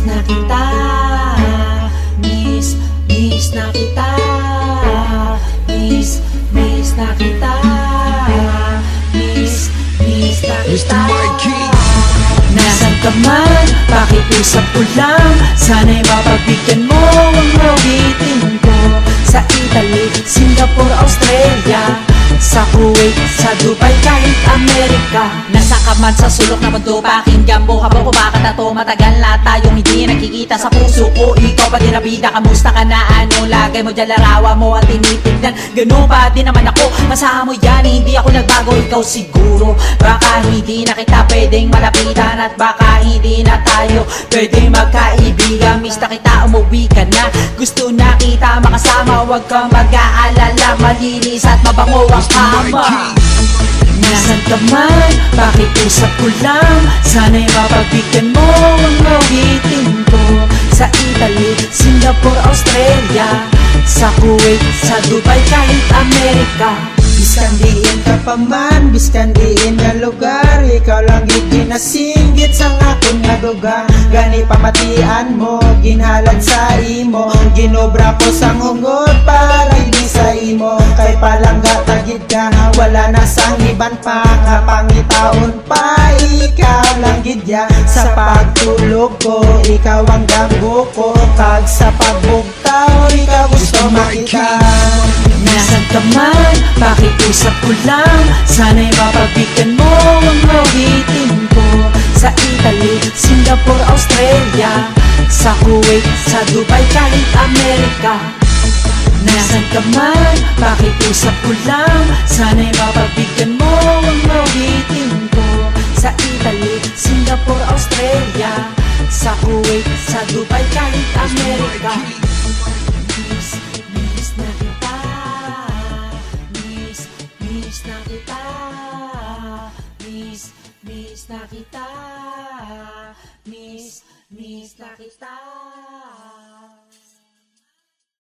na kita. Miss na kita. Miss na kita. Miss na kita. Nasaan ka man, pakiusap ko lang. Sana'y mapagbigyan mo ang mawitin ko. Sa Italy, Singapore, Australia, sa Kuwait, sa Dubai, kahit Amerika. Nasa ka man sa sulok na mundo, pakinggan mo habang kumakato. Matagal na tayong hindi nakikita sa puso ko. Ikaw pa din na bida, kamusta ka na? Anong lagay mo dyan, larawan mo at tinitignan? Ganun ba din naman ako, masahan mo yan, hindi ako nagbago. Ikaw siguro, baka hindi na kita pwedeng malapitan. At baka hindi na tayo pwedeng magkaibigan. Miss na kita, umuwi ka na. Gusto na kita makasama, huwag kang mag-aalala. Malinis at mabango ang kama. Nasaan ka man, pakiusap ko lang. Sana'y mapagbigyan mo ang mawitin ko. Sa Italy, Singapore, Australia, sa Kuwait, sa Dubai, kahit Amerika. Biskandiin ka pa man, biskandiin na lugar. Ikaw lang iginasinggit sa akong naduga. Gani pamatian mo, ginhalad sa imo. Ginobra ko sang hungot para hindi sa imo. Kay palangga tagid ka, wala na sang iban pa. Pangitaon pa, ikaw lang gidya. Sa pagtulog ko, ikaw ang damgo ko. Kag sa pagbugtaw, ikaw gusto makita. Nasaan ka man, pakiusap ko lang. Sana'y mapagbigyan mo ang mawitin ko. Sa Italy, Singapore, Australia, sa Kuwait, sa Dubai, kahit Amerika. Nasaan ka man, pakiusap ko lang. Sana'y mapagbigyan mo ang mawitin ko. Sa Italy, Singapore, Australia, sa Kuwait, sa Dubai, kahit Amerika. Miss na kita. Miss na kita. Miss na kita. Miss na kita.